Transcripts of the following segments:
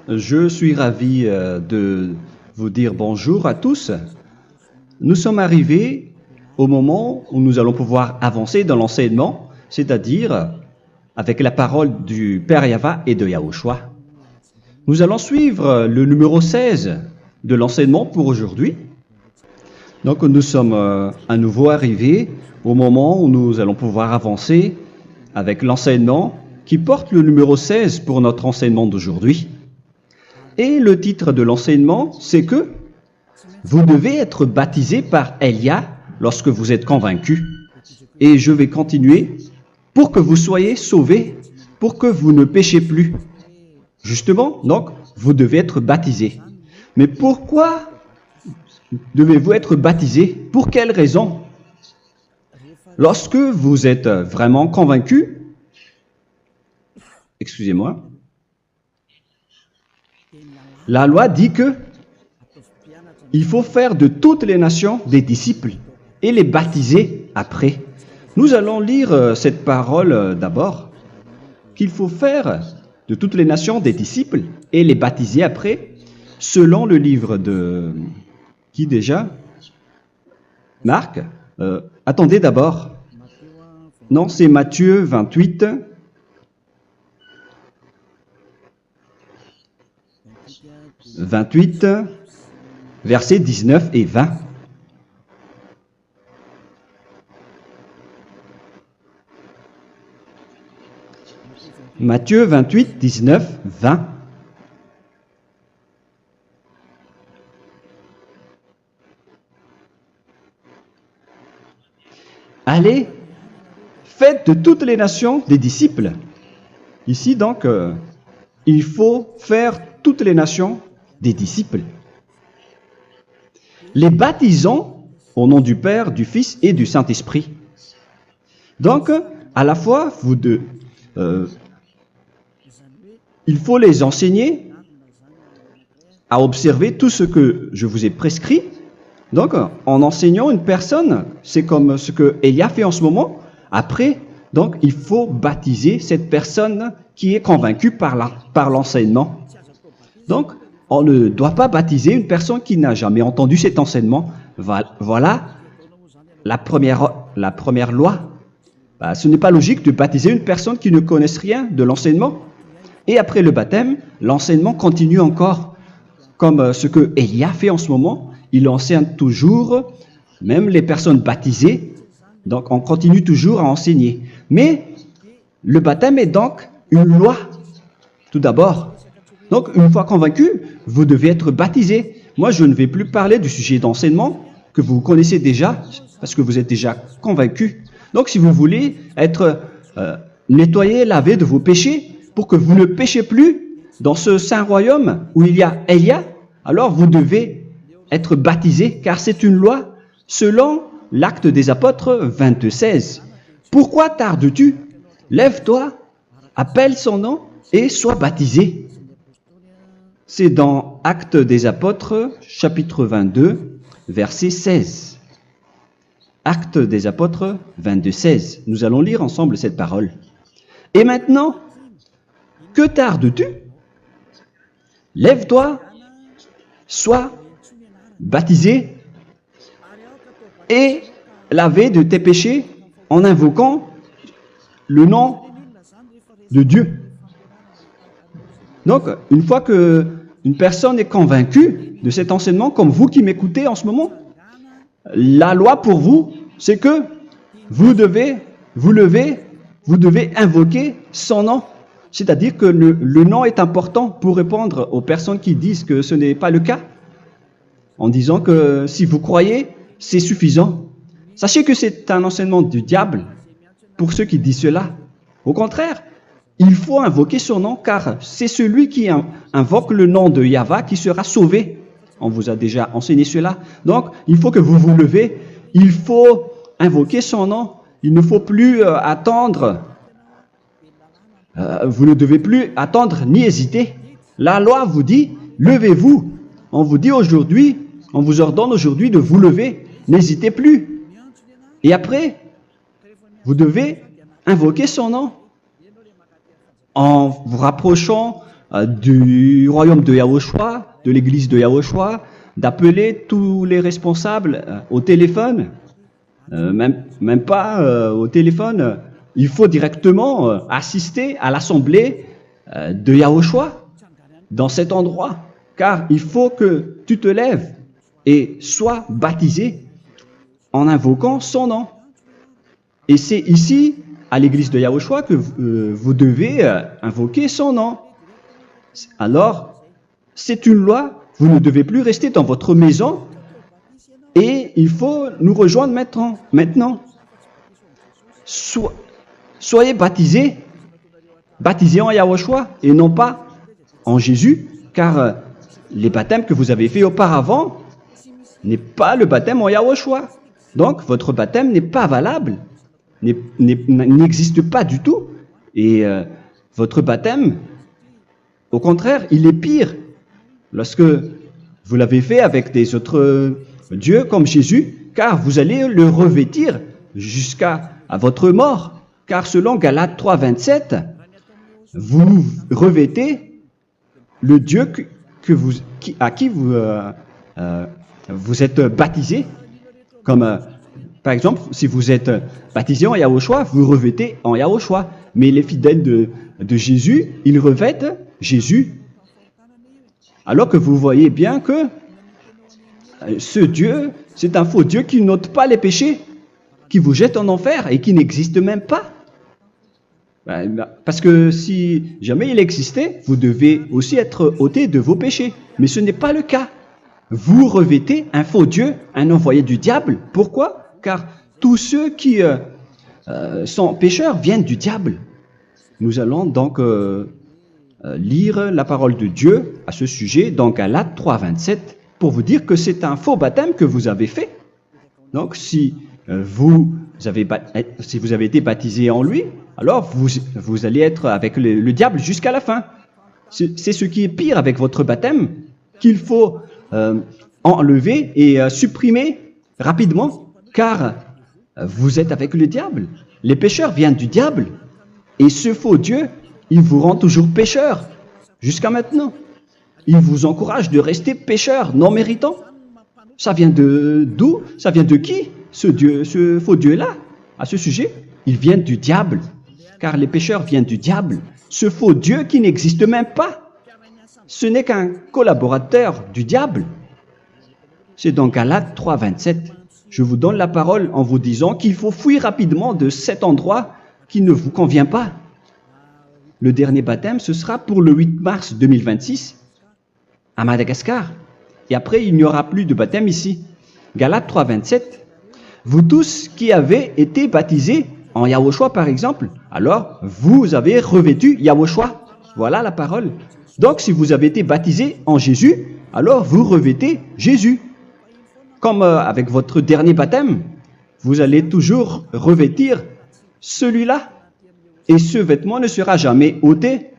Je suis ravi de vous dire bonjour à tous. Nous sommes arrivés au moment où nous allons pouvoir avancer dans l'enseignement, c'est-à-dire avec la parole du Père Yava et de Yahushua. Nous allons suivre le numéro 16 de l'enseignement pour aujourd'hui. Donc nous sommes à nouveau arrivés au moment où nous allons pouvoir avancer avec l'enseignement qui porte le numéro 16 pour notre enseignement d'aujourd'hui. Et le titre de l'enseignement, c'est que vous devez être baptisé par Elia lorsque vous êtes convaincu. Et je vais continuer pour que vous soyez sauvés, pour que vous ne péchez plus. Justement, donc, vous devez être baptisé. Mais pourquoi devez-vous être baptisé? Pour quelle raison? Lorsque vous êtes vraiment convaincu, excusez-moi, la loi dit que il faut faire de toutes les nations des disciples et les baptiser après. Nous allons lire cette parole d'abord, qu'il faut faire de toutes les nations des disciples et les baptiser après, selon le livre de... Qui déjà? Marc. Attendez d'abord. Non, c'est Matthieu 28. Versets 19 et 20. Matthieu 28, 19, 20. Allez, faites de toutes les nations des disciples. Ici, donc, il faut faire toutes les nations des disciples. Les baptisons au nom du Père, du Fils et du Saint-Esprit. Donc, à la fois, il faut les enseigner à observer tout ce que je vous ai prescrit. Donc, en enseignant une personne, c'est comme ce que Elia fait en ce moment. Après, donc, il faut baptiser cette personne qui est convaincue par l'enseignement. Donc, on ne doit pas baptiser une personne qui n'a jamais entendu cet enseignement. Voilà la première loi. Ce n'est pas logique de baptiser une personne qui ne connaisse rien de l'enseignement. Et après le baptême, l'enseignement continue encore, comme ce que Elia fait en ce moment. Il enseigne toujours, même les personnes baptisées. Donc, on continue toujours à enseigner. Mais le baptême est donc une loi, tout d'abord. Donc, une fois convaincu, vous devez être baptisé. Moi, je ne vais plus parler du sujet d'enseignement que vous connaissez déjà, parce que vous êtes déjà convaincu. Donc, si vous voulez être nettoyé, lavé de vos péchés, pour que vous ne péchez plus dans ce saint royaume où il y a Elia, alors vous devez être baptisé, car c'est une loi selon l'Acte des Apôtres 22:16. Pourquoi tardes-tu? Lève-toi, appelle son nom et sois baptisé. C'est dans Actes des Apôtres, chapitre 22, verset 16. Actes des Apôtres 22:16. Nous allons lire ensemble cette parole. Et maintenant, que tardes-tu? Lève-toi, sois baptisé et lavé de tes péchés en invoquant le nom de Dieu. Donc, une fois qu'une personne est convaincue de cet enseignement, comme vous qui m'écoutez en ce moment, la loi pour vous, c'est que vous devez invoquer son nom. C'est-à-dire que le nom est important pour répondre aux personnes qui disent que ce n'est pas le cas, en disant que si vous croyez, c'est suffisant. Sachez que c'est un enseignement du diable pour ceux qui disent cela. Au contraire, il faut invoquer son nom, car c'est celui qui invoque le nom de Yahva qui sera sauvé. On vous a déjà enseigné cela. Donc, il faut que vous vous levez, il faut invoquer son nom. Il ne faut plus attendre. Vous ne devez plus attendre ni hésiter. La loi vous dit, levez-vous. On vous dit aujourd'hui, on vous ordonne aujourd'hui de vous lever. N'hésitez plus. Et après, vous devez invoquer son nom en vous rapprochant du royaume de Yahushua, de l'église de Yahushua, d'appeler tous les responsables au téléphone, même pas au téléphone, il faut directement assister à l'assemblée de Yahushua dans cet endroit, car il faut que tu te lèves et sois baptisé en invoquant son nom. Et c'est ici, à l'église de Yahushua, que vous devez invoquer son nom. Alors, c'est une loi, vous ne devez plus rester dans votre maison et il faut nous rejoindre maintenant. Soyez baptisés en Yahushua et non pas en Jésus, car les baptêmes que vous avez faits auparavant n'est pas le baptême en Yahushua. Donc, votre baptême n'est pas valable, n'existe pas du tout. Et votre baptême, au contraire, il est pire. Lorsque vous l'avez fait avec des autres dieux comme Jésus, car vous allez le revêtir jusqu'à votre mort. Car selon Galates 3, 27, vous revêtez le Dieu à qui vous êtes baptisé. Comme par exemple, si vous êtes baptisé en Yahushua, vous revêtez en Yahushua. Mais les fidèles de Jésus, ils revêtent Jésus. Alors que vous voyez bien que ce Dieu, c'est un faux Dieu qui n'ôte pas les péchés, qui vous jette en enfer et qui n'existe même pas. Parce que si jamais il existait, vous devez aussi être ôté de vos péchés. Mais ce n'est pas le cas. Vous revêtez un faux Dieu, un envoyé du diable. Pourquoi? Car tous ceux qui sont pécheurs viennent du diable. Nous allons donc lire la parole de Dieu à ce sujet dans Galates 3, 27 pour vous dire que c'est un faux baptême que vous avez fait. Donc si vous avez été baptisé en lui, alors vous allez être avec le diable jusqu'à la fin. C'est ce qui est pire avec votre baptême qu'il faut enlever et supprimer rapidement, car vous êtes avec le diable. Les pécheurs viennent du diable. Et ce faux Dieu, il vous rend toujours pécheur, jusqu'à maintenant. Il vous encourage de rester pécheur, non méritant. Ça vient d'où? Ça vient de qui, ce faux Dieu-là? À ce sujet, il vient du diable, car les pécheurs viennent du diable. Ce faux Dieu qui n'existe même pas. Ce n'est qu'un collaborateur du diable. C'est dans Galates 3, 27. Je vous donne la parole en vous disant qu'il faut fuir rapidement de cet endroit qui ne vous convient pas. Le dernier baptême, ce sera pour le 8 mars 2026 à Madagascar. Et après, il n'y aura plus de baptême ici. Galates 3, 27. Vous tous qui avez été baptisés en Yahushua, par exemple, alors vous avez revêtu Yahushua. Voilà la parole. Donc, si vous avez été baptisés en Jésus, alors vous revêtez Jésus. Comme avec votre dernier baptême, vous allez toujours revêtir celui-là. Et ce vêtement ne sera jamais ôté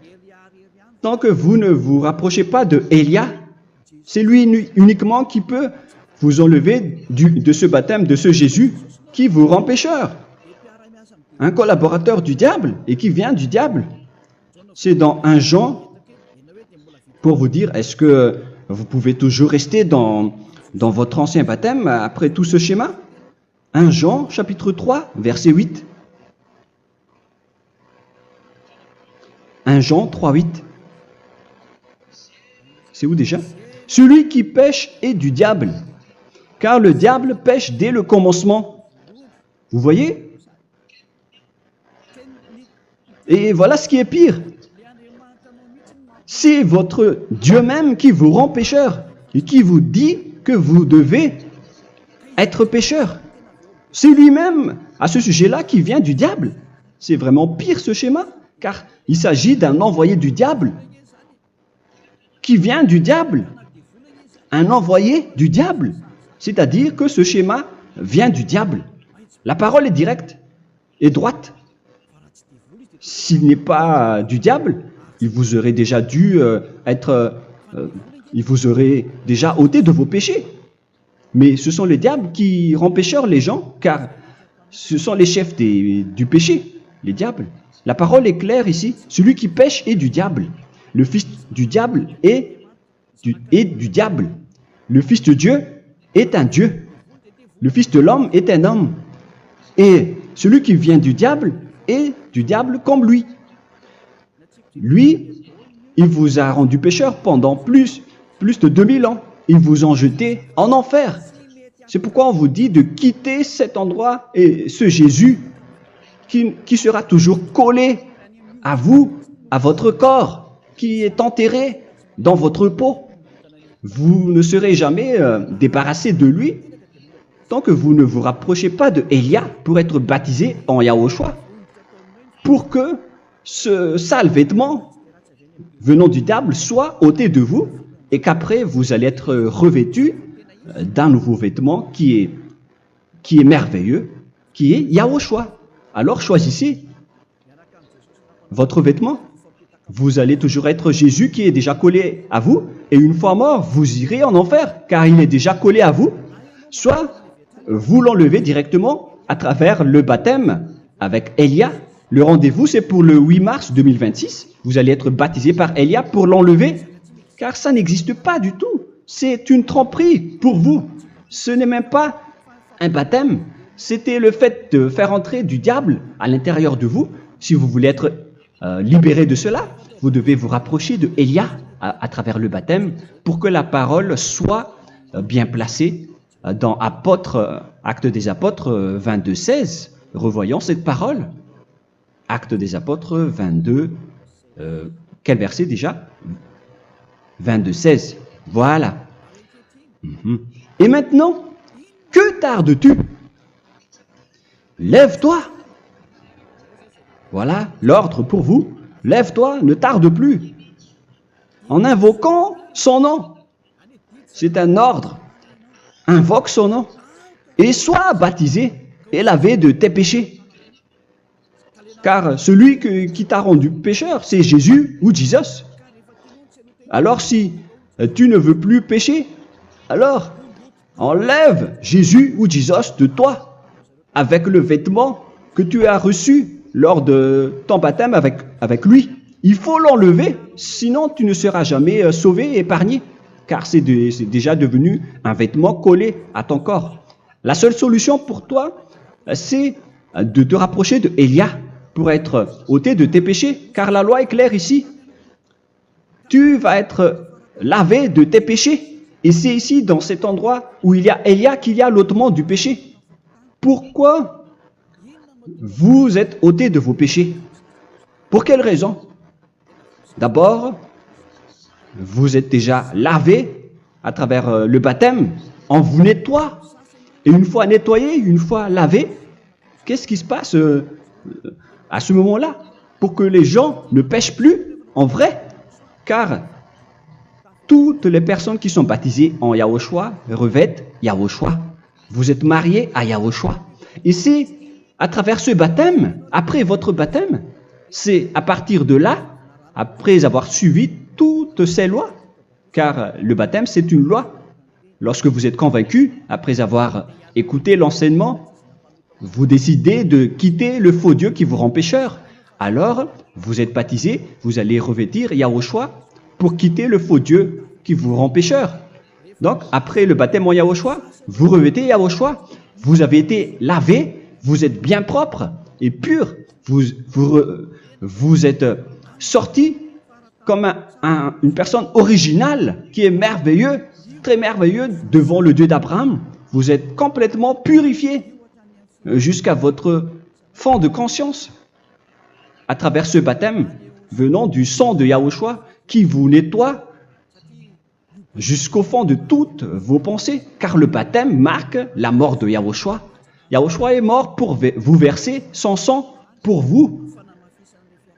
tant que vous ne vous rapprochez pas de Élia. C'est lui uniquement qui peut vous enlever de ce baptême, de ce Jésus qui vous rend pécheur. Un collaborateur du diable et qui vient du diable. C'est dans 1 Jean, pour vous dire, est-ce que vous pouvez toujours rester dans votre ancien baptême après tout ce schéma? 1 Jean, chapitre 3, verset 8. 1 Jean 3, 8. C'est où déjà? Celui qui pêche est du diable, car le diable pêche dès le commencement. Vous voyez? Et voilà ce qui est pire. C'est votre Dieu même qui vous rend pécheur et qui vous dit que vous devez être pécheur. C'est lui-même, à ce sujet-là, qui vient du diable. C'est vraiment pire ce schéma, car il s'agit d'un envoyé du diable qui vient du diable. Un envoyé du diable. C'est-à-dire que ce schéma vient du diable. La parole est directe et droite. S'il n'est pas du diable, il vous aurait déjà dû il vous aurait déjà ôté de vos péchés. Mais ce sont les diables qui rendent pécheurs les gens, car ce sont les chefs du péché, les diables. La parole est claire ici. Celui qui pêche est du diable. le fils du diable est du diable. Le fils de Dieu est un Dieu. Le fils de l'homme est un homme. Et celui qui vient du diable est du diable comme lui. Lui, il vous a rendu pécheur pendant plus de 2000 ans. Il vous a jeté en enfer. C'est pourquoi on vous dit de quitter cet endroit et ce Jésus qui sera toujours collé à vous, à votre corps, qui est enterré dans votre peau. Vous ne serez jamais débarrassé de lui tant que vous ne vous rapprochez pas de Élia pour être baptisé en Yahushua, pour que ce sale vêtement venant du diable soit ôté de vous et qu'après vous allez être revêtu d'un nouveau vêtement qui est merveilleux, qui est Yahushua. Alors choisissez votre vêtement. Vous allez toujours être Jésus qui est déjà collé à vous, et une fois mort, vous irez en enfer, car il est déjà collé à vous. Soit vous l'enlevez directement à travers le baptême avec Élia. Le rendez-vous, c'est pour le 8 mars 2026. Vous allez être baptisé par Élia pour l'enlever, car ça n'existe pas du tout. C'est une tromperie pour vous. Ce n'est même pas un baptême. C'était le fait de faire entrer du diable à l'intérieur de vous. Si vous voulez être libéré de cela, vous devez vous rapprocher de Élia à travers le baptême pour que la parole soit bien placée dans Actes des Apôtres 22-16. Revoyons cette parole. Actes des Apôtres 22, quel verset déjà? 22-16. Voilà. Et maintenant, que tardes-tu? Lève-toi. Voilà l'ordre pour vous. Lève-toi, ne tarde plus. En invoquant son nom. C'est un ordre. Invoque son nom. Et sois baptisé et lavé de tes péchés. Car celui qui t'a rendu pécheur, c'est Jésus ou Jesus. Alors si tu ne veux plus pécher, alors enlève Jésus ou Jesus de toi avec le vêtement que tu as reçu lors de ton baptême avec lui. Il faut l'enlever, sinon tu ne seras jamais sauvé, épargné, car c'est déjà devenu un vêtement collé à ton corps. La seule solution pour toi, c'est de te rapprocher de Élia pour être ôté de tes péchés, car la loi est claire ici. Tu vas être lavé de tes péchés. Et c'est ici, dans cet endroit où il y a Élia, qu'il y a l'ôtement du péché. Pourquoi vous êtes ôté de vos péchés? Pour quelle raison? D'abord, vous êtes déjà lavé à travers le baptême. On vous nettoie. Et une fois nettoyé, une fois lavé, qu'est-ce qui se passe à ce moment-là? Pour que les gens ne pêchent plus en vrai. Car toutes les personnes qui sont baptisées en Yahushua revêtent Yahushua. Vous êtes mariés à Yahushua. Et c'est à travers ce baptême, après votre baptême, c'est à partir de là, après avoir suivi toutes ces lois, car le baptême c'est une loi. Lorsque vous êtes convaincu, après avoir écouté l'enseignement, vous décidez de quitter le faux Dieu qui vous rend pécheur. Alors, vous êtes baptisé, vous allez revêtir Yahushua pour quitter le faux Dieu qui vous rend pécheur. Donc, après le baptême en Yahushua, vous revêtez Yahushua, vous avez été lavé, vous êtes bien propre et pur, vous êtes sorti comme une personne originale qui est merveilleux, très merveilleux devant le Dieu d'Abraham. Vous êtes complètement purifié jusqu'à votre fond de conscience à travers ce baptême venant du sang de Yahushua qui vous nettoie jusqu'au fond de toutes vos pensées, car le baptême marque la mort de Yahushua. Yahushua est mort pour vous verser son sang pour vous.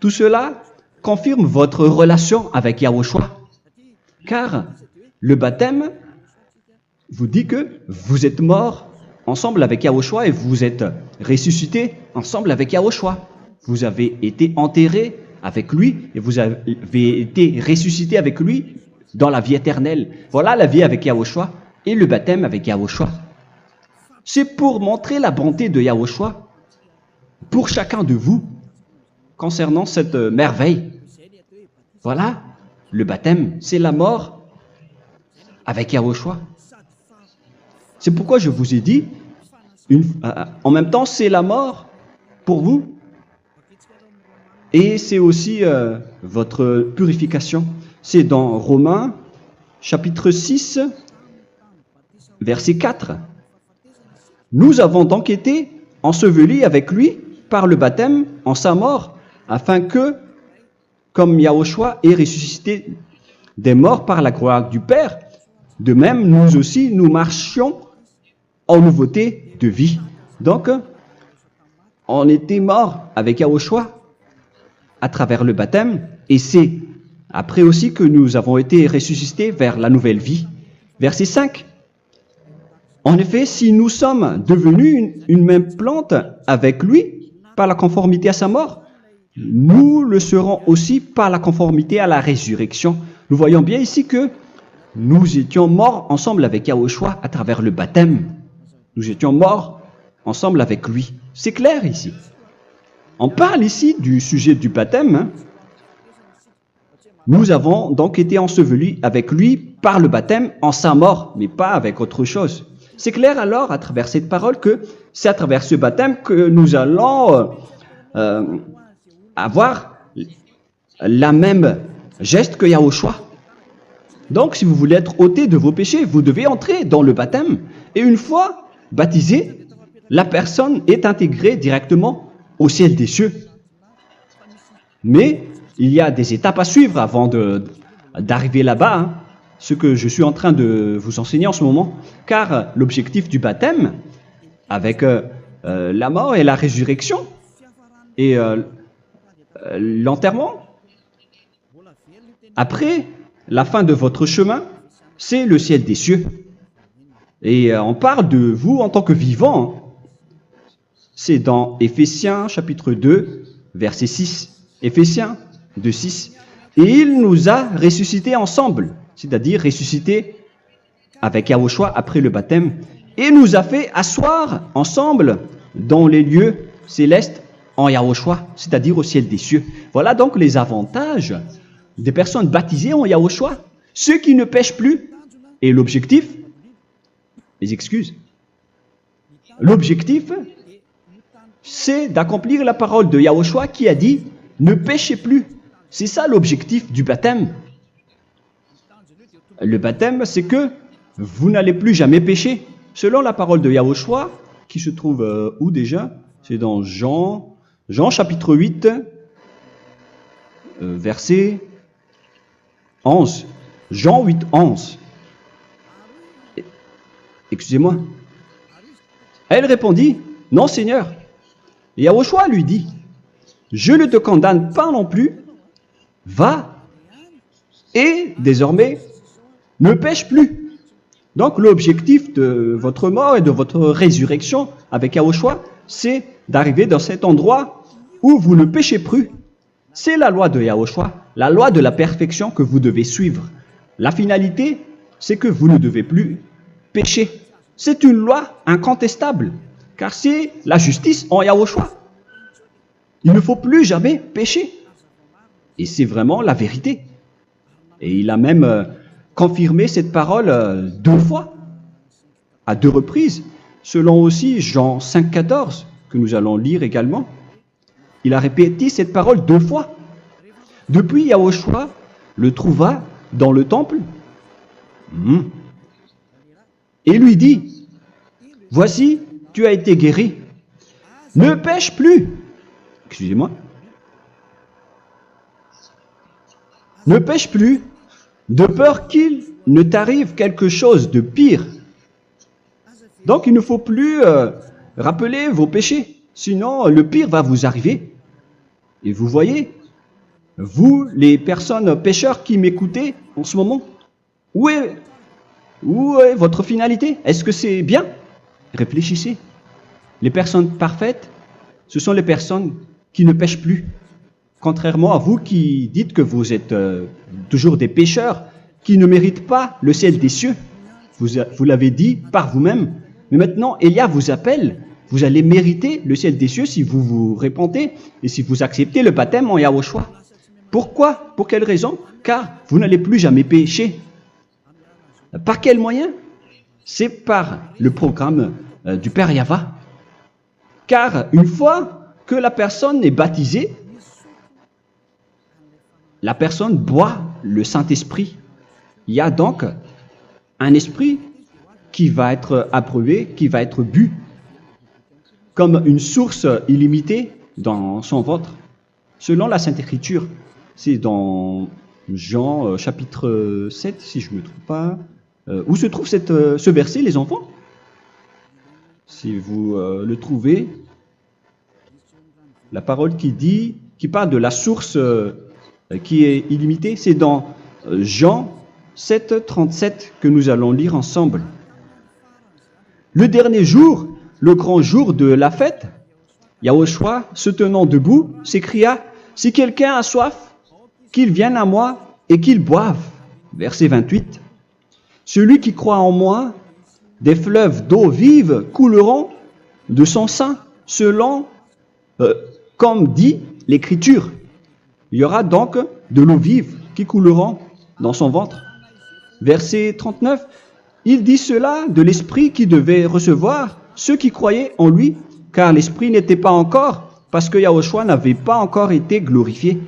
Tout cela confirme votre relation avec Yahushua, car le baptême vous dit que vous êtes mort ensemble avec Yahushua et vous êtes ressuscité ensemble avec Yahushua. Vous avez été enterré avec lui et vous avez été ressuscité avec lui dans la vie éternelle. Voilà la vie avec Yahushua et le baptême avec Yahushua. C'est pour montrer la bonté de Yahushua pour chacun de vous concernant cette merveille. Voilà le baptême, c'est la mort avec Yahushua. C'est pourquoi je vous ai dit, en même temps, c'est la mort pour vous. Et c'est aussi votre purification. C'est dans Romains, chapitre 6, verset 4. Nous avons donc été ensevelis avec lui par le baptême en sa mort, afin que, comme Yahushua est ressuscité des morts par la gloire du Père, de même nous aussi nous marchions en nouveauté de vie. Donc, on était morts avec Yahushua à travers le baptême, et c'est après aussi que nous avons été ressuscités vers la nouvelle vie. Verset 5. En effet, si nous sommes devenus une même plante avec lui par la conformité à sa mort, nous le serons aussi par la conformité à la résurrection. Nous voyons bien ici que nous étions morts ensemble avec Yahushua à travers le baptême. Nous étions morts ensemble avec lui. C'est clair ici. On parle ici du sujet du baptême. Nous avons donc été ensevelis avec lui par le baptême en sa mort, mais pas avec autre chose. C'est clair alors à travers cette parole que c'est à travers ce baptême que nous allons avoir la même geste que Yahushua. Donc si vous voulez être ôté de vos péchés, vous devez entrer dans le baptême. Et une fois baptisé, la personne est intégrée directement au ciel des cieux. Mais il y a des étapes à suivre avant d'arriver là-bas, ce que je suis en train de vous enseigner en ce moment, car l'objectif du baptême, avec la mort et la résurrection, et l'enterrement, après la fin de votre chemin, c'est le ciel des cieux. Et on parle de vous en tant que vivant. C'est dans Éphésiens chapitre 2, verset 6. Éphésiens 2, 6. Et il nous a ressuscités ensemble, c'est-à-dire ressuscités avec Yahushua après le baptême, et nous a fait asseoir ensemble dans les lieux célestes en Yahushua, c'est-à-dire au ciel des cieux. Voilà donc les avantages des personnes baptisées en Yahushua, ceux qui ne pêchent plus. Et l'objectif, les excuses, l'objectif, c'est d'accomplir la parole de Yahushua qui a dit « Ne péchez plus ». C'est ça l'objectif du baptême. Le baptême, c'est que vous n'allez plus jamais pécher. Selon la parole de Yahushua, qui se trouve où déjà? C'est dans Jean chapitre 8, verset 11. Jean 8, 11. Excusez-moi. Elle répondit, « Non, Seigneur. » Et Yahushua lui dit, « Je ne te condamne pas non plus. Va et désormais ne pêche plus. » Donc l'objectif de votre mort et de votre résurrection avec Yahushua, c'est d'arriver dans cet endroit où vous ne péchez plus. C'est la loi de Yahushua, la loi de la perfection que vous devez suivre. La finalité, c'est que vous ne devez plus pécher. C'est une loi incontestable, car c'est la justice en Yahushua. Il ne faut plus jamais pécher. Et c'est vraiment la vérité. Et il a même confirmé cette parole 2 fois, à 2 reprises, selon aussi Jean 5, 14, que nous allons lire également. Il a répété cette parole 2 fois. Depuis, Yahushua le trouva dans le temple et lui dit, « Voici, tu as été guéri. Ne pêche plus. » Excusez-moi. Ne pêche plus, de peur qu'il ne t'arrive quelque chose de pire. Donc il ne faut plus rappeler vos péchés, sinon le pire va vous arriver. Et vous voyez, vous les personnes pécheurs qui m'écoutez en ce moment, où est votre finalité? Est-ce que c'est bien? Réfléchissez. Les personnes parfaites, ce sont les personnes qui ne pêchent plus. Contrairement à vous qui dites que vous êtes toujours des pécheurs qui ne méritent pas le ciel des cieux. Vous l'avez dit par vous-même. Mais maintenant, Élia vous appelle. Vous allez mériter le ciel des cieux si vous vous repentez et si vous acceptez le baptême en Yahushua. Pourquoi? Pour quelle raison? Car vous n'allez plus jamais pécher. Par quel moyen? C'est par le programme du Père Yahva. Car une fois que la personne est baptisée, la personne boit le Saint-Esprit. Il y a donc un esprit qui va être approuvé, qui va être bu, comme une source illimitée dans son ventre, selon la Sainte Écriture. C'est dans Jean chapitre 7, si je ne me trompe pas. Où se trouve ce verset, les enfants? Si vous le trouvez, la parole qui parle de la source qui est illimitée, c'est dans Jean 7, 37 que nous allons lire ensemble. Le dernier jour, le grand jour de la fête, Yahushua, se tenant debout, s'écria, « Si quelqu'un a soif, qu'il vienne à moi et qu'il boive. » Verset 28. « Celui qui croit en moi, des fleuves d'eau vive couleront de son sein, selon, comme dit l'Écriture. » Il y aura donc de l'eau vive qui couleront dans son ventre. Verset 39. Il dit cela de l'Esprit qui devait recevoir ceux qui croyaient en lui, car l'Esprit n'était pas encore, parce que Yahushua n'avait pas encore été glorifié.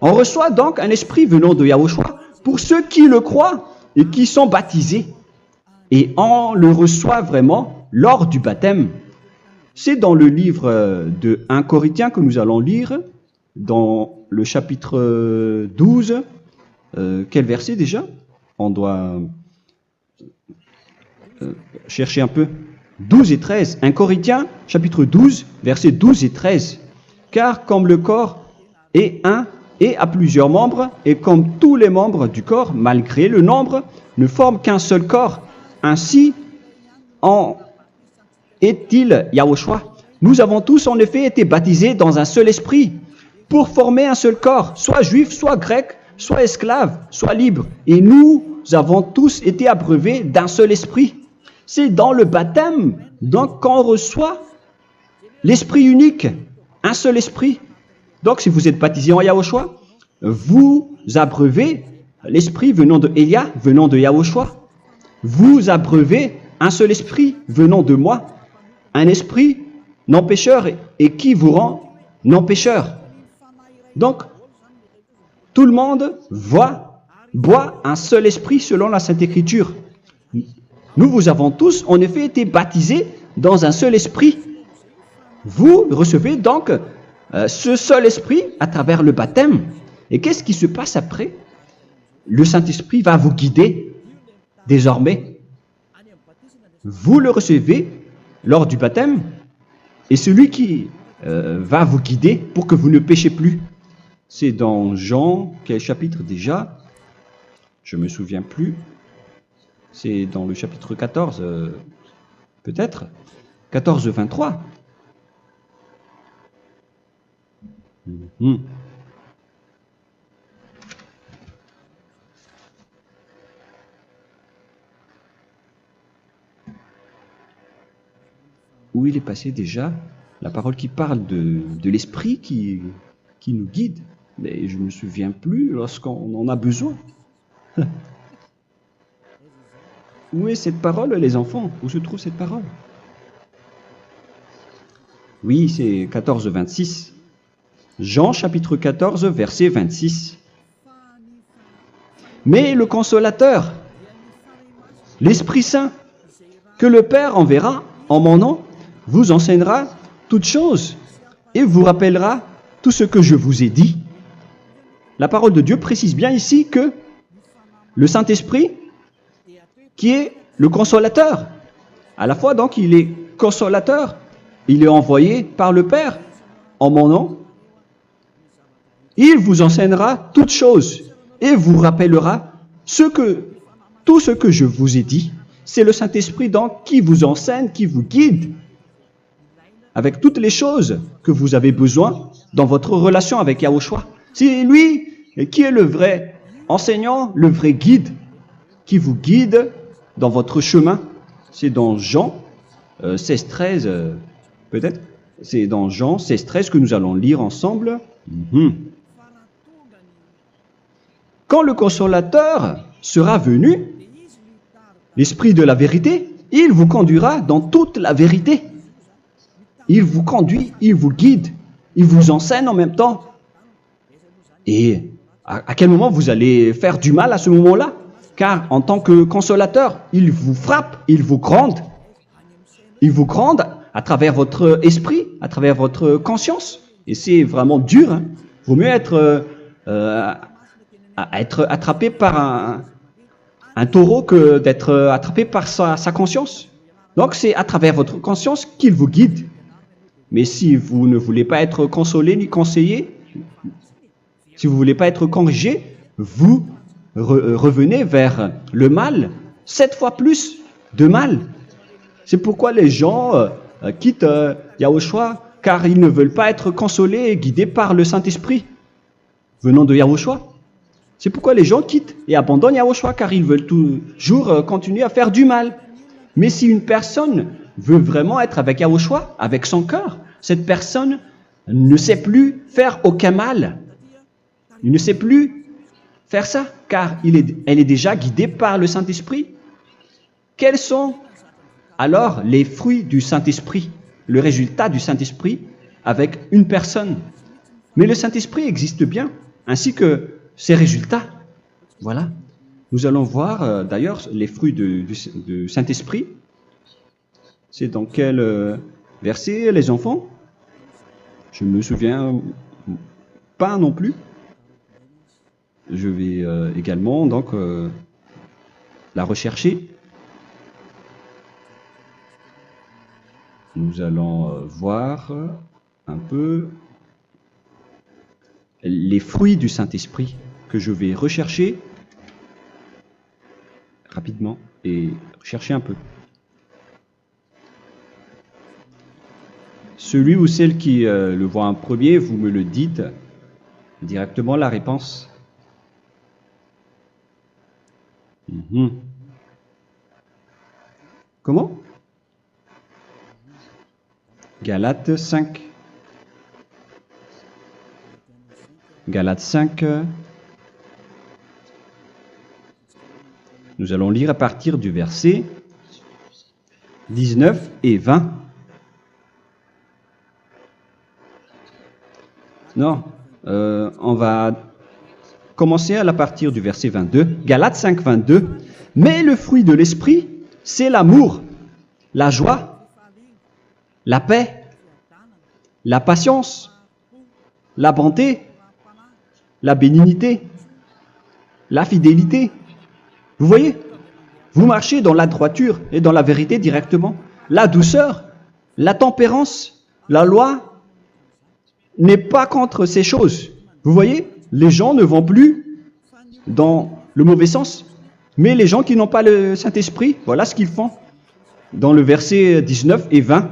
On reçoit donc un Esprit venant de Yahushua pour ceux qui le croient et qui sont baptisés. Et on le reçoit vraiment lors du baptême. C'est dans le livre de 1 Corinthiens que nous allons lire, dans le chapitre 12. Quel verset déjà? On doit chercher un peu. 12 et 13. 1 Corinthiens, chapitre 12, versets 12 et 13. Car comme le corps est un et a plusieurs membres, et comme tous les membres du corps, malgré le nombre, ne forment qu'un seul corps, ainsi en est-il Yahushua. Nous avons tous en effet été baptisés dans un seul esprit, pour former un seul corps, soit juif, soit grec, soit esclave, soit libre. Et nous avons tous été abreuvés d'un seul esprit. C'est dans le baptême donc qu'on reçoit l'esprit unique, un seul esprit. Donc si vous êtes baptisé en Yahushua, vous abreuvez l'esprit venant de Elia, venant de Yahushua. Vous abreuvez un seul esprit venant de moi, un esprit non pécheur et qui vous rend non pécheur. Donc, tout le monde boit un seul esprit selon la Sainte Écriture. Nous avons tous en effet été baptisés dans un seul esprit. Vous recevez donc ce seul esprit à travers le baptême. Et qu'est-ce qui se passe après? Le Saint-Esprit va vous guider désormais. Vous le recevez lors du baptême et celui qui va vous guider pour que vous ne péchez plus. C'est dans Jean, quel chapitre déjà? Je ne me souviens plus. C'est dans le chapitre 14, peut-être. 14, 23. Où il est passé déjà la parole qui parle de l'esprit qui nous guide. Mais je ne me souviens plus lorsqu'on en a besoin. Où est cette parole, les enfants? Où se trouve cette parole? Oui, c'est 14, 26. Jean chapitre 14, verset 26. Mais le consolateur, l'Esprit Saint, que le Père enverra en mon nom, vous enseignera toutes choses et vous rappellera tout ce que je vous ai dit. La parole de Dieu précise bien ici que le Saint-Esprit, qui est le consolateur, à la fois donc il est consolateur, il est envoyé par le Père en mon nom, il vous enseignera toutes choses et vous rappellera tout ce que je vous ai dit. C'est le Saint-Esprit donc qui vous enseigne, qui vous guide avec toutes les choses que vous avez besoin dans votre relation avec Yahushua. C'est lui qui est le vrai enseignant, le vrai guide, qui vous guide dans votre chemin. C'est dans Jean 16, 13, peut-être. C'est dans Jean 16, 13 que nous allons lire ensemble. quand le consolateur sera venu, l'Esprit de la vérité, il vous conduira dans toute la vérité. Il vous conduit, il vous guide, il vous enseigne en même temps. Et à quel moment vous allez faire du mal à ce moment-là? Car en tant que consolateur, il vous frappe, il vous gronde. Il vous gronde à travers votre esprit, à travers votre conscience. Et c'est vraiment dur. Hein. Vaut mieux être attrapé par un taureau que d'être attrapé par sa conscience. Donc c'est à travers votre conscience qu'il vous guide. Mais si vous ne voulez pas être consolé ni conseillé, si vous ne voulez pas être corrigé, vous revenez vers le mal, 7 fois plus de mal. C'est pourquoi les gens quittent Yahushua, car ils ne veulent pas être consolés et guidés par le Saint-Esprit venant de Yahushua. C'est pourquoi les gens quittent et abandonnent Yahushua, car ils veulent toujours continuer à faire du mal. Mais si une personne veut vraiment être avec Yahushua, avec son cœur, cette personne ne sait plus faire aucun mal. Il ne sait plus faire ça, car elle est déjà guidée par le Saint-Esprit. Quels sont alors les fruits du Saint-Esprit, le résultat du Saint-Esprit avec une personne? Mais le Saint-Esprit existe bien, ainsi que ses résultats. Voilà. Nous allons voir d'ailleurs les fruits du Saint-Esprit. C'est dans quel verset, les enfants? Je ne me souviens pas non plus. Je vais également donc la rechercher. Nous allons voir un peu les fruits du Saint-Esprit que je vais rechercher rapidement et chercher un peu. Celui ou celle qui le voit en premier, vous me le dites directement la réponse. Comment? Galates 5. Galates 5. Nous allons lire à partir du verset 19 et 20. Non, on va commencer à partir du verset 22. Galates 5, 22. Mais le fruit de l'esprit, c'est l'amour, la joie, la paix, la patience, la bonté, la bénignité, la fidélité. Vous voyez? Vous marchez dans la droiture et dans la vérité directement. La douceur, la tempérance, la loi n'est pas contre ces choses. Vous voyez? Les gens ne vont plus dans le mauvais sens. Mais les gens qui n'ont pas le Saint-Esprit, voilà ce qu'ils font. Dans le verset 19 et 20.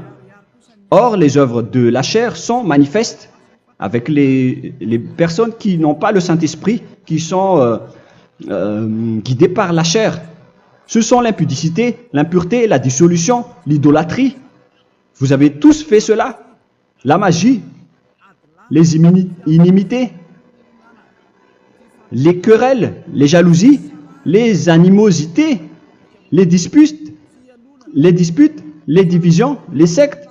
Or, les œuvres de la chair sont manifestes avec les personnes qui n'ont pas le Saint-Esprit, qui sont guidées par la chair. Ce sont l'impudicité, l'impureté, la dissolution, l'idolâtrie. Vous avez tous fait cela. La magie, les inimités, les querelles, les jalousies, les animosités, les disputes, les divisions, les sectes.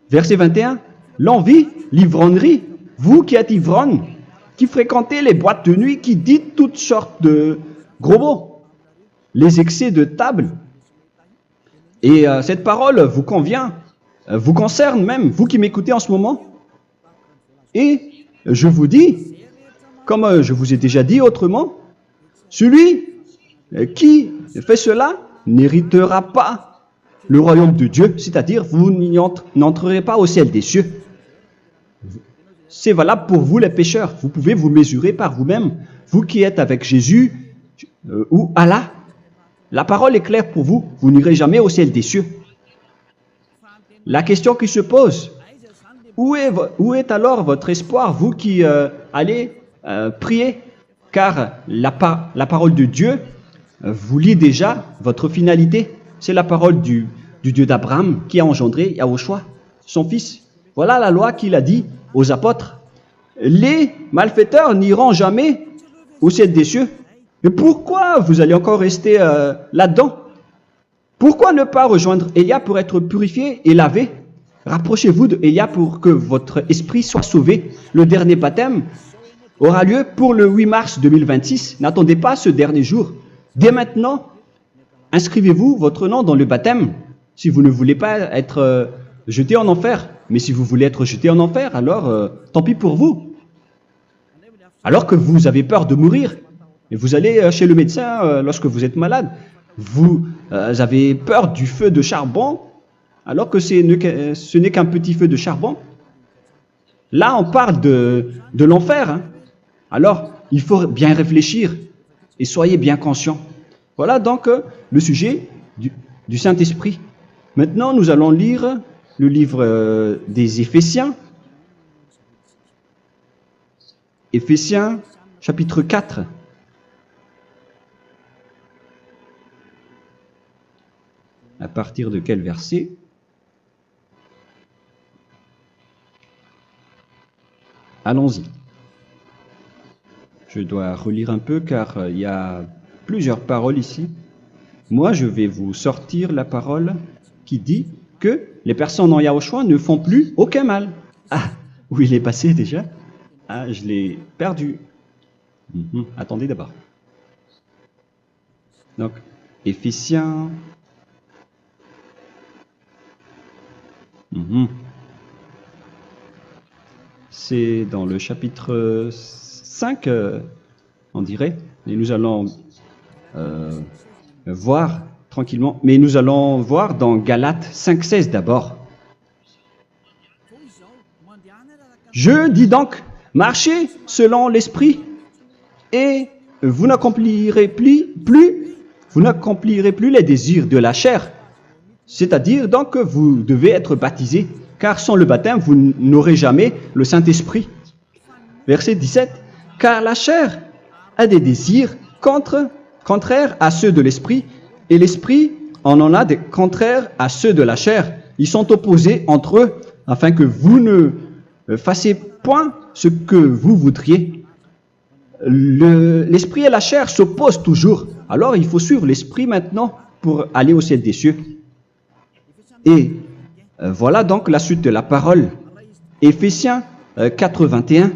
Verset 21, l'envie, l'ivrognerie, vous qui êtes ivrognes, qui fréquentez les boîtes de nuit, qui dites toutes sortes de gros mots, les excès de table. Et cette parole vous convient, vous concerne même, vous qui m'écoutez en ce moment. Et je vous dis, comme je vous ai déjà dit autrement, celui qui fait cela n'héritera pas le royaume de Dieu, c'est-à-dire vous n'entrerez pas au ciel des cieux. C'est valable pour vous les pécheurs. Vous pouvez vous mesurer par vous-même. Vous qui êtes avec Jésus ou Allah, la parole est claire pour vous. Vous n'irez jamais au ciel des cieux. La question qui se pose, où est alors votre espoir, vous qui allez prier? Car la parole de Dieu vous lit déjà votre finalité. C'est la parole du Dieu d'Abraham qui a engendré Yahushua, son fils. Voilà la loi qu'il a dit aux apôtres. Les malfaiteurs n'iront jamais au ciel des cieux. Mais pourquoi vous allez encore rester là-dedans? Pourquoi ne pas rejoindre Élia pour être purifié et lavé? Rapprochez-vous d'Élia pour que votre esprit soit sauvé. Le dernier baptême aura lieu pour le 8 mars 2026. N'attendez pas ce dernier jour. Dès maintenant, inscrivez-vous votre nom dans le baptême si vous ne voulez pas être jeté en enfer. Mais si vous voulez être jeté en enfer, alors tant pis pour vous. Alors que vous avez peur de mourir, et vous allez chez le médecin lorsque vous êtes malade, vous avez peur du feu de charbon, alors que ce n'est qu'un petit feu de charbon. Là, on parle de l'enfer. Hein. Alors, il faut bien réfléchir et soyez bien conscients. Voilà donc le sujet du Saint-Esprit. Maintenant, nous allons lire le livre des Éphésiens. Éphésiens, chapitre 4. À partir de quel verset? Allons-y. Je dois relire un peu car il y a plusieurs paroles ici. Moi, je vais vous sortir la parole qui dit que les personnes en Yahushua ne font plus aucun mal. Ah, où il est passé déjà? Ah, je l'ai perdu. Attendez d'abord. Donc, Éphésiens. C'est dans le chapitre 5, on dirait. Et nous allons voir tranquillement. Mais nous allons voir dans Galates 5,16 d'abord. Je dis donc, marchez selon l'esprit et vous n'accomplirez plus les désirs de la chair. C'est-à-dire donc que vous devez être baptisé, car sans le baptême, vous n'aurez jamais le Saint-Esprit. Verset 17. Car la chair a des désirs contraires à ceux de l'esprit, et l'esprit en a des contraires à ceux de la chair. Ils sont opposés entre eux, afin que vous ne fassiez point ce que vous voudriez. L'esprit et la chair s'opposent toujours. Alors il faut suivre l'esprit maintenant pour aller au ciel des cieux. Et voilà donc la suite de la parole. Éphésiens 4:21.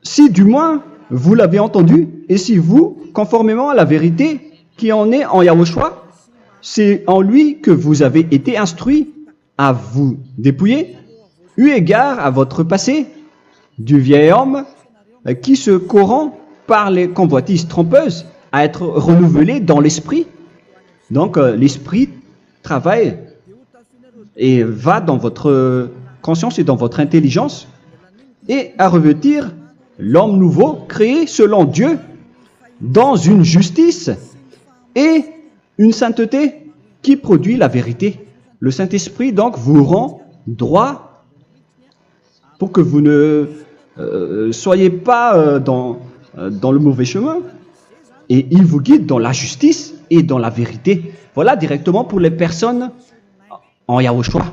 Si du moins vous l'avez entendu, et si vous, conformément à la vérité qui en est en Yahushua, c'est en lui que vous avez été instruits à vous dépouiller, eu égard à votre passé, du vieil homme qui se corrompt par les convoitises trompeuses, à être renouvelé dans l'esprit. Donc l'esprit travaille et va dans votre conscience et dans votre intelligence et à revêtir l'homme nouveau créé selon Dieu dans une justice et une sainteté qui produit la vérité. Le Saint-Esprit donc vous rend droit pour que vous ne soyez pas dans le mauvais chemin et il vous guide dans la justice et dans la vérité. Voilà directement pour les personnes en Yahushua.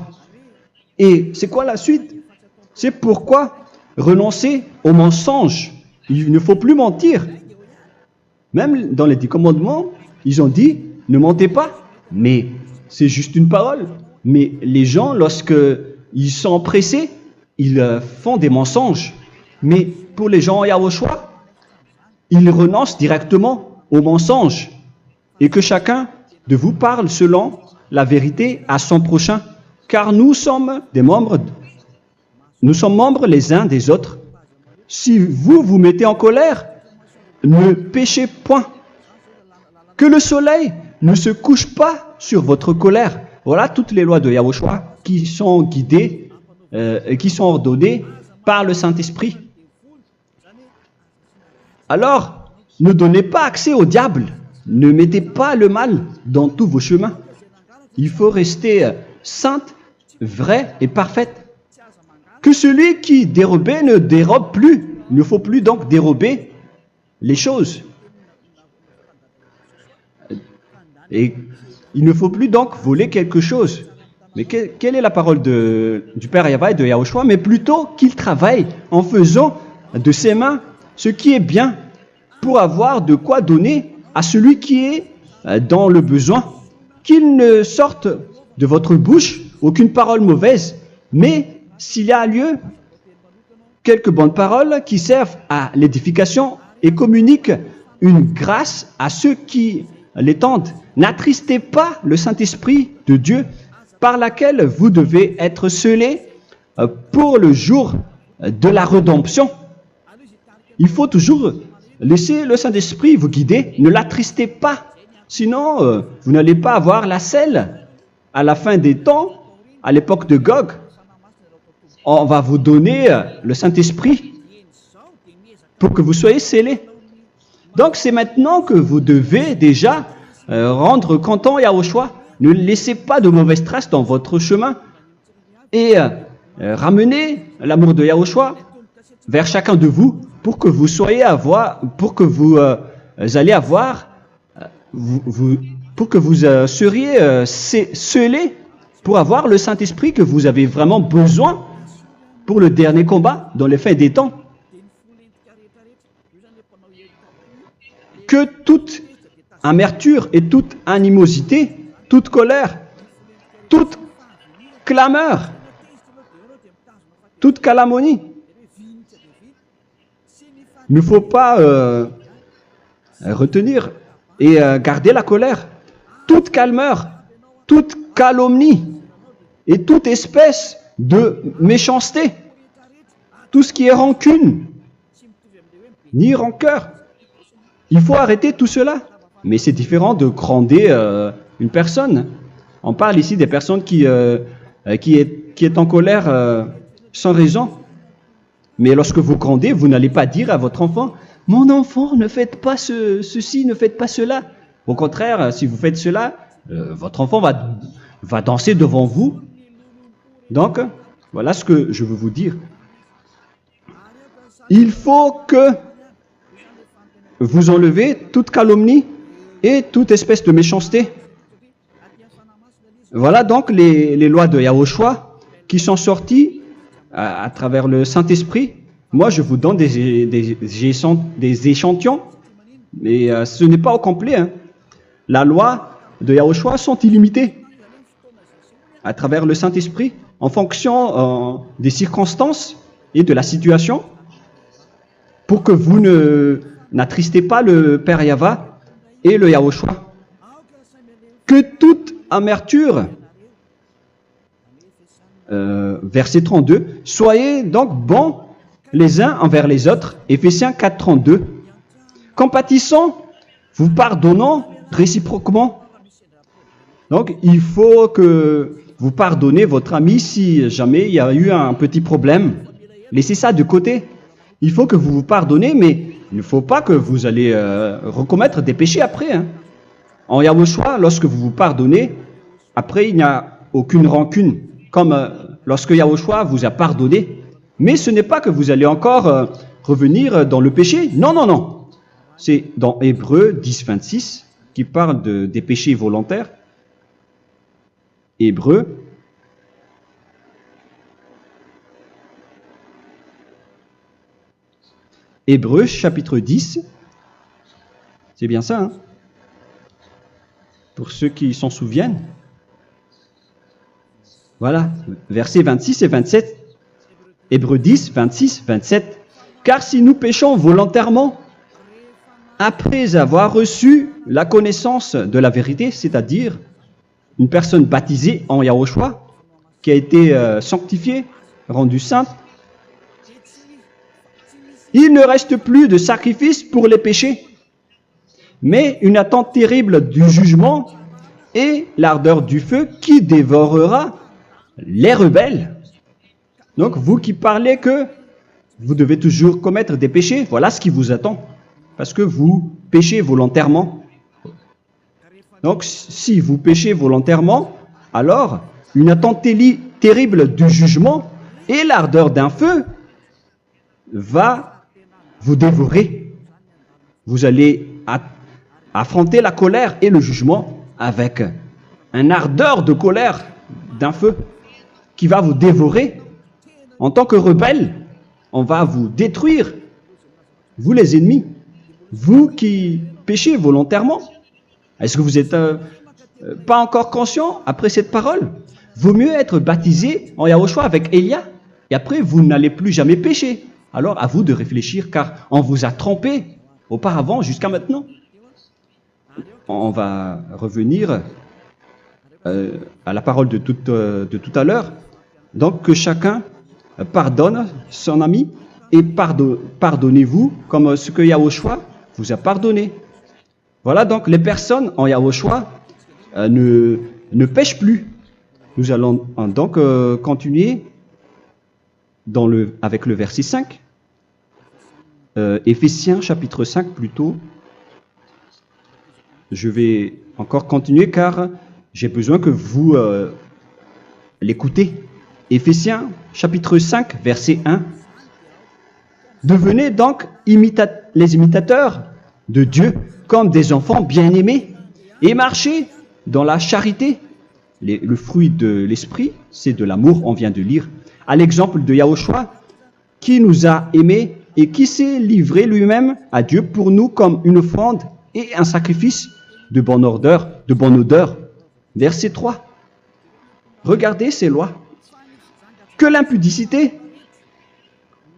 Et c'est quoi la suite? C'est pourquoi renoncer au mensonge. Il ne faut plus mentir. Même dans les 10 commandements, ils ont dit ne mentez pas. Mais c'est juste une parole. Mais les gens, lorsque ils sont pressés, ils font des mensonges. Mais pour les gens en Yahushua, ils renoncent directement au mensonge. Et que chacun de vous parle selon la vérité à son prochain. Car nous sommes membres les uns des autres. Si vous vous mettez en colère, ne péchez point. Que le soleil ne se couche pas sur votre colère. Voilà toutes les lois de Yahushua qui sont guidées et qui sont ordonnées par le Saint-Esprit. Alors, ne donnez pas accès au diable. Ne mettez pas le mal dans tous vos chemins. Il faut rester sainte, vraie et parfaite. Que celui qui dérobait ne dérobe plus. Il ne faut plus donc dérober les choses. Et il ne faut plus donc voler quelque chose. Mais quelle est la parole du Père Yahweh et de Yahushua? Mais plutôt qu'il travaille en faisant de ses mains ce qui est bien pour avoir de quoi donner à celui qui est dans le besoin. Qu'il ne sorte de votre bouche aucune parole mauvaise, mais s'il y a lieu, quelques bonnes paroles qui servent à l'édification et communiquent une grâce à ceux qui l'étendent. N'attristez pas le Saint-Esprit de Dieu par laquelle vous devez être scellés pour le jour de la rédemption. Il faut toujours laisser le Saint-Esprit vous guider, ne l'attristez pas, sinon vous n'allez pas avoir la selle. À la fin des temps, à l'époque de Gog, on va vous donner le Saint-Esprit pour que vous soyez scellés. Donc c'est maintenant que vous devez déjà rendre content Yahushua. Ne laissez pas de mauvaises traces dans votre chemin et ramenez l'amour de Yahushua vers chacun de vous pour que vous soyez pour que vous seriez scellés pour avoir le Saint-Esprit que vous avez vraiment besoin pour le dernier combat dans les fins des temps. Que toute amertume et toute animosité, toute colère, toute clameur, toute calomnie, il ne faut pas retenir et garder la colère. Toute calmeur, toute calomnie et toute espèce de méchanceté, tout ce qui est rancune, ni rancœur. Il faut arrêter tout cela. Mais c'est différent de gronder une personne. On parle ici des personnes qui est en colère sans raison. Mais lorsque vous grondez, vous n'allez pas dire à votre enfant « Mon enfant, ne faites pas ceci, ne faites pas cela ». Au contraire, si vous faites cela, votre enfant va danser devant vous. Donc, voilà ce que je veux vous dire. Il faut que vous enlevez toute calomnie et toute espèce de méchanceté. Voilà donc les lois de Yahushua qui sont sorties à travers le Saint-Esprit. Moi, je vous donne des échantillons, mais ce n'est pas au complet. Hein. La loi de Yahushua sont illimitées à travers le Saint-Esprit en fonction des circonstances et de la situation pour que vous n'attristez pas le Père Yahva et le Yahushua. Que toute amertume, verset 32, soyez donc bons les uns envers les autres, Éphésiens 4, 32, compatissant, vous pardonnant réciproquement. Donc, il faut que vous pardonnez votre ami si jamais il y a eu un petit problème. Laissez ça de côté. Il faut que vous vous pardonnez, mais il ne faut pas que vous allez recommettre des péchés après. Hein. En Yahushua, lorsque vous vous pardonnez, après il n'y a aucune rancune, comme lorsque Yahushua vous a pardonné. Mais ce n'est pas que vous allez encore revenir dans le péché. Non, non, non. C'est dans Hébreux 10, 26 qui parle des péchés volontaires. Hébreux. Hébreux chapitre 10. C'est bien ça, hein? Pour ceux qui s'en souviennent. Voilà, versets 26 et 27. Hébreux 10, 26, 27. Car si nous péchons volontairement, après avoir reçu la connaissance de la vérité, c'est-à-dire une personne baptisée en Yahushua, qui a été sanctifiée, rendue sainte, il ne reste plus de sacrifice pour les péchés, mais une attente terrible du jugement et l'ardeur du feu qui dévorera les rebelles. Donc, vous qui parlez que vous devez toujours commettre des péchés, voilà ce qui vous attend, parce que vous péchez volontairement. Donc, si vous péchez volontairement, alors une attente terrible du jugement et l'ardeur d'un feu va vous dévorer. Vous allez affronter la colère et le jugement avec une ardeur de colère d'un feu qui va vous dévorer. En tant que rebelle, on va vous détruire vous les ennemis, vous qui péchez volontairement. Est-ce que vous n'êtes pas encore conscient après cette parole? Vaut mieux être baptisé en Yahushua avec Elia, et après vous n'allez plus jamais pécher. Alors à vous de réfléchir, car on vous a trompé auparavant jusqu'à maintenant. On va revenir à la parole de tout à l'heure. Donc que chacun pardonne son ami et pardonnez-vous comme ce que Yahushua vous a pardonné. Voilà donc les personnes en Yahushua ne pêchent plus. Nous allons donc continuer avec le verset 5. Éphésiens chapitre 5 plutôt. Je vais encore continuer car j'ai besoin que vous l'écoutez. Éphésiens chapitre 5 verset 1. Devenez donc les imitateurs de Dieu comme des enfants bien-aimés et marchez dans la charité. Le fruit de l'esprit, c'est de l'amour, on vient de lire, à l'exemple de Yahushua qui nous a aimés et qui s'est livré lui-même à Dieu pour nous comme une offrande et un sacrifice de bonne odeur. Verset 3. Regardez ces lois. Que l'impudicité,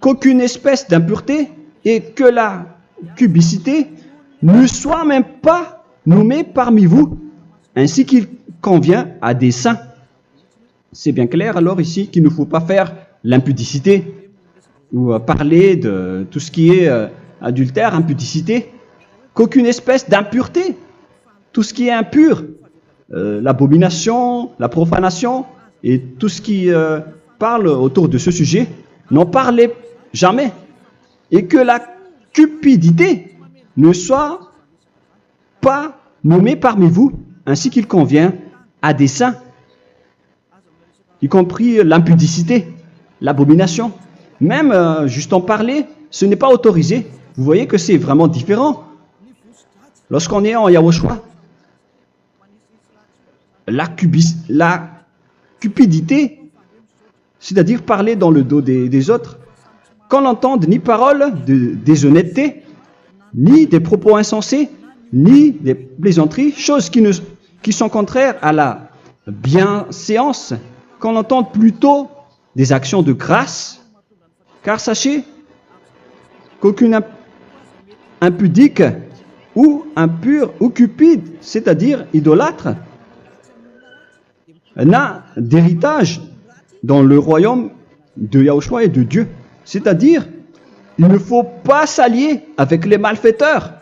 qu'aucune espèce d'impureté et que la cubicité ne soient même pas nommés parmi vous, ainsi qu'il convient à des saints. C'est bien clair alors ici qu'il ne faut pas faire l'impudicité ou parler de tout ce qui est adultère, impudicité, qu'aucune espèce d'impureté, tout ce qui est impur, l'abomination, la profanation et tout ce qui parle autour de ce sujet, n'en parlez jamais. Et que la cupidité ne soit pas nommée parmi vous, ainsi qu'il convient à des saints, y compris l'impudicité, l'abomination. Même juste en parler, ce n'est pas autorisé. Vous voyez que c'est vraiment différent. Lorsqu'on est en Yahushua, la cupidité, c'est-à-dire parler dans le dos des autres, qu'on n'entende ni parole de déshonnêteté, ni des propos insensés, ni des plaisanteries, choses qui sont contraires à la bienséance, qu'on entende plutôt des actions de grâce, car sachez qu'aucune impudique ou impure ou cupide, c'est-à-dire idolâtre, n'a d'héritage dans le royaume de Yahushua et de Dieu. C'est-à-dire, il ne faut pas s'allier avec les malfaiteurs.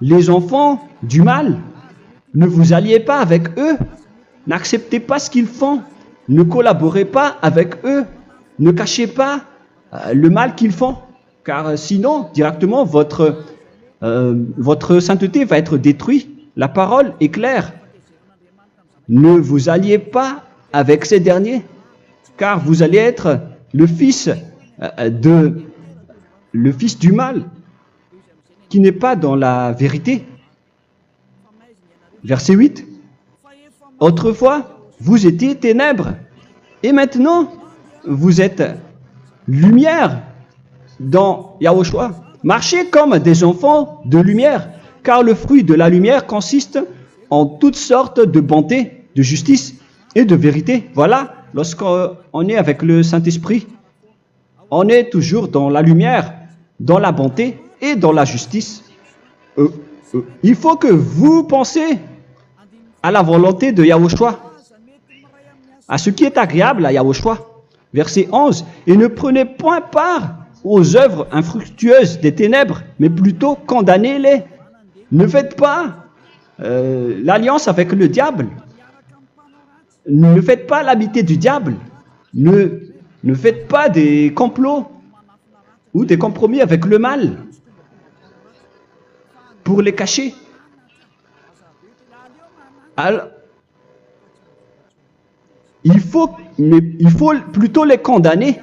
Les enfants du mal, ne vous alliez pas avec eux. N'acceptez pas ce qu'ils font. Ne collaborez pas avec eux. Ne cachez pas le mal qu'ils font. Car sinon, directement, votre sainteté va être détruite. La parole est claire. Ne vous alliez pas avec ces derniers, car vous allez être le fils du mal, qui n'est pas dans la vérité. Verset 8. Autrefois, vous étiez ténèbres, et maintenant, vous êtes lumière dans Yahushua. Marchez comme des enfants de lumière, car le fruit de la lumière consiste en toutes sortes de bonté, de justice et de vérité. Voilà, lorsqu'on est avec le Saint-Esprit, on est toujours dans la lumière, dans la bonté et dans la justice. Il faut que vous pensiez à la volonté de Yahushua, à ce qui est agréable à Yahushua. Verset 11. Et ne prenez point part aux œuvres infructueuses des ténèbres, mais plutôt condamnez-les. Ne faites pas l'alliance avec le diable. Ne faites pas l'amitié du diable. Ne faites pas des complots ou des compromis avec le mal pour les cacher. Alors, il faut plutôt les condamner,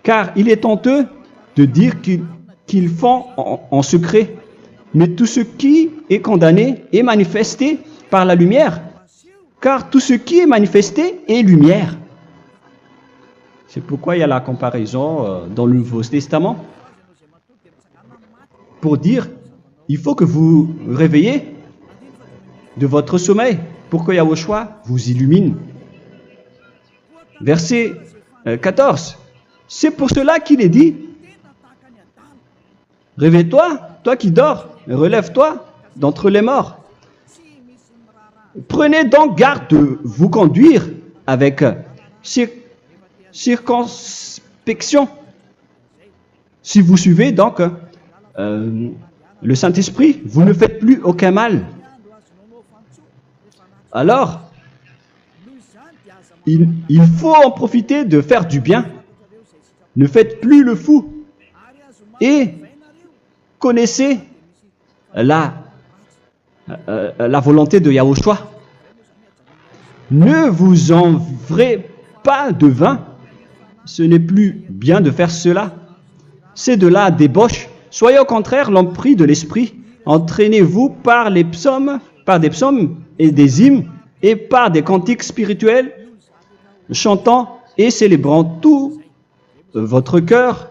car il est honteux de dire qu'ils font en secret. Mais tout ce qui est condamné est manifesté par la lumière, car tout ce qui est manifesté est lumière. C'est pourquoi il y a la comparaison dans le Nouveau Testament pour dire, il faut que vous réveillez de votre sommeil pour que Yahushua vous illumine. Verset 14. C'est pour cela qu'il est dit, réveille-toi, toi qui dors, relève-toi d'entre les morts. Prenez donc garde de vous conduire avec circonspection. Si vous suivez donc le Saint-Esprit, vous ne faites plus aucun mal. Alors, il faut en profiter de faire du bien. Ne faites plus le fou. Et connaissez la volonté de Yahushua. Ne vous envrez pas de vin. Ce n'est plus bien de faire cela. C'est de la débauche. Soyez au contraire l'empris de l'esprit. Entraînez-vous par des psaumes et des hymnes et par des cantiques spirituels, chantant et célébrant tout votre cœur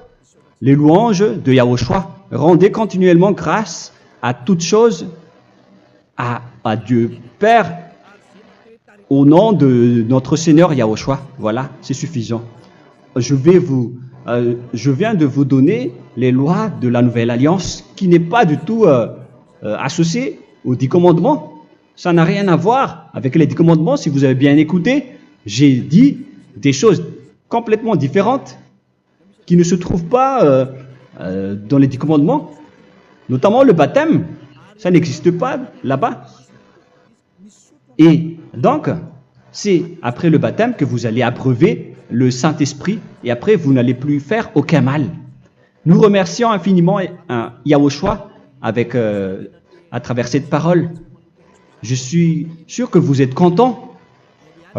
les louanges de Yahushua. Rendez continuellement grâce à toutes choses à Dieu Père au nom de notre Seigneur Yahushua. Voilà, c'est suffisant. Je viens de vous donner les lois de la Nouvelle Alliance qui n'est pas du tout associée aux 10 commandements. Ça n'a rien à voir avec les 10 commandements. Si vous avez bien écouté, j'ai dit des choses complètement différentes qui ne se trouvent pas dans les 10 commandements. Notamment le baptême, ça n'existe pas là-bas. Et donc, c'est après le baptême que vous allez abreuver le Saint-Esprit et après vous n'allez plus faire aucun mal. Nous remercions infiniment Yahushua à travers cette parole. Je suis sûr que vous êtes contents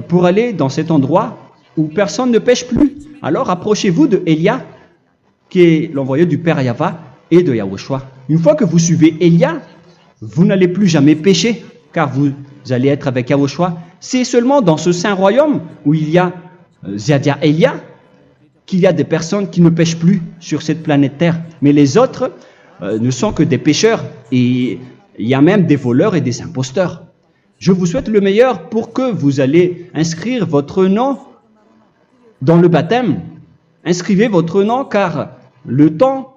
pour aller dans cet endroit où personne ne pêche plus. Alors approchez-vous de Élia, qui est l'envoyé du Père Yahva et de Yahushua. Une fois que vous suivez Élia, vous n'allez plus jamais pécher, car vous allez être avec Yahushua. C'est seulement dans ce saint royaume où il y a Ziadia Elia qu'il y a des personnes qui ne pêchent plus sur cette planète Terre. Mais les autres ne sont que des pécheurs et il y a même des voleurs et des imposteurs. Je vous souhaite le meilleur pour que vous allez inscrire votre nom dans le baptême. Inscrivez votre nom car le temps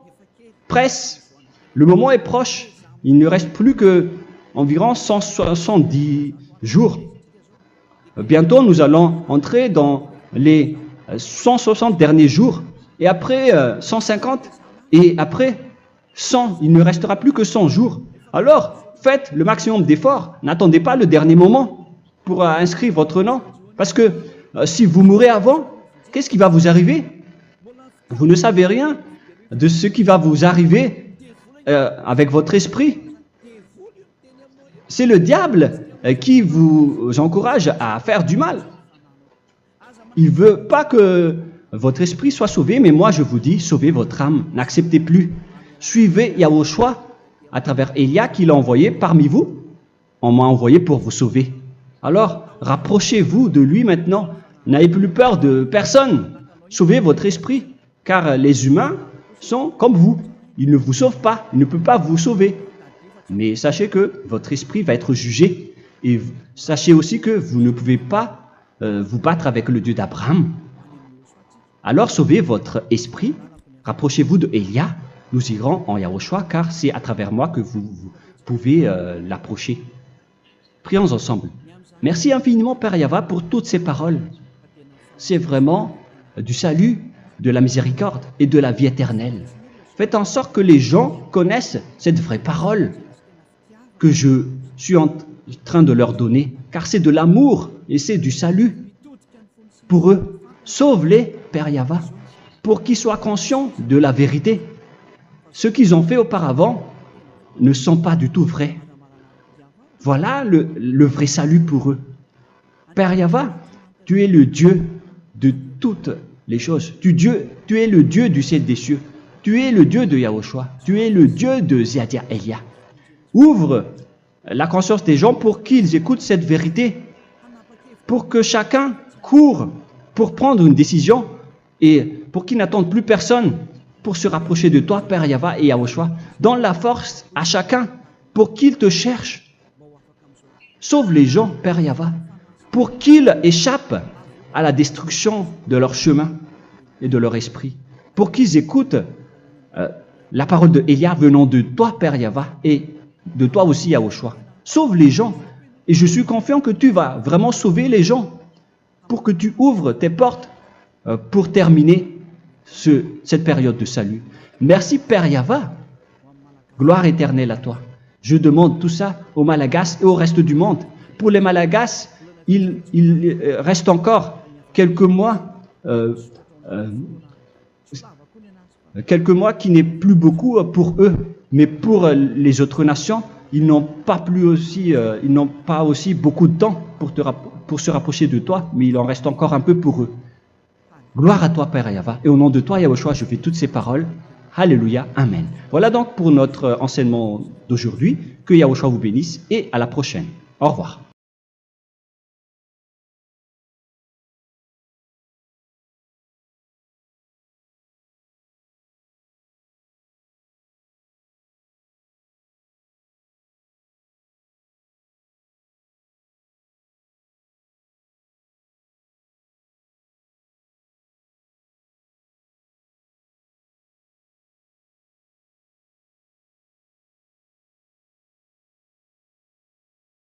presse, le moment est proche. Il ne reste plus que environ 170 jours. Bientôt, nous allons entrer dans les 160 derniers jours et après 150 et après 100. Il ne restera plus que 100 jours. Alors, faites le maximum d'efforts. N'attendez pas le dernier moment pour inscrire votre nom. Parce que si vous mourrez avant, qu'est-ce qui va vous arriver? Vous ne savez rien de ce qui va vous arriver avec votre esprit. C'est le diable qui vous encourage à faire du mal. Il ne veut pas que votre esprit soit sauvé, mais moi je vous dis, sauvez votre âme, n'acceptez plus. Suivez Yahushua à travers Élia qu'il a envoyé parmi vous. On m'a envoyé pour vous sauver. Alors, rapprochez-vous de lui maintenant. N'ayez plus peur de personne. Sauvez votre esprit, car les humains sont comme vous. Ils ne vous sauvent pas, ils ne peuvent pas vous sauver. Mais sachez que votre esprit va être jugé. Et sachez aussi que vous ne pouvez pas vous battre avec le Dieu d'Abraham. Alors sauvez votre esprit, rapprochez-vous de Élia. Nous irons en Yahushua, car c'est à travers moi que vous pouvez l'approcher. Prions ensemble. Merci infiniment, Père Yahva, pour toutes ces paroles. C'est vraiment du salut, de la miséricorde et de la vie éternelle. Faites en sorte que les gens connaissent cette vraie parole que je suis en train de leur donner, car c'est de l'amour et c'est du salut pour eux. Sauve-les, Père Yahva, pour qu'ils soient conscients de la vérité. Ce qu'ils ont fait auparavant ne sont pas du tout vrais. Voilà le vrai salut pour eux. Père Yahva, tu es le Dieu de toutes les choses. Tu es le Dieu du ciel des cieux. Tu es le Dieu de Yahushua. Tu es le Dieu de Ziadia Elia. Ouvre la conscience des gens pour qu'ils écoutent cette vérité, pour que chacun court pour prendre une décision et pour qu'ils n'attendent plus personne pour se rapprocher de toi, Père Yahweh et Yahushua. Donne la force à chacun pour qu'ils te cherchent. Sauve les gens, Père Yahweh, pour qu'ils échappent à la destruction de leur chemin et de leur esprit, pour qu'ils écoutent la parole de Elia venant de toi, Père Yahweh, et de toi aussi, Yahushua. Sauve les gens, et je suis confiant que tu vas vraiment sauver les gens pour que tu ouvres tes portes pour terminer cette période de salut. Merci, Père Yahweh. Gloire éternelle à toi. Je demande tout ça aux Malagasy et au reste du monde. Pour les Malagasy, il reste encore quelques mois qui n'est plus beaucoup pour eux, mais pour les autres nations, ils n'ont pas aussi beaucoup de temps pour se rapprocher de toi, mais il en reste encore un peu pour eux. Gloire à toi, Père Yahweh, et au nom de toi, Yahushua, je fais toutes ces paroles. Alléluia, Amen. Voilà donc pour notre enseignement d'aujourd'hui. Que Yahushua vous bénisse et à la prochaine. Au revoir.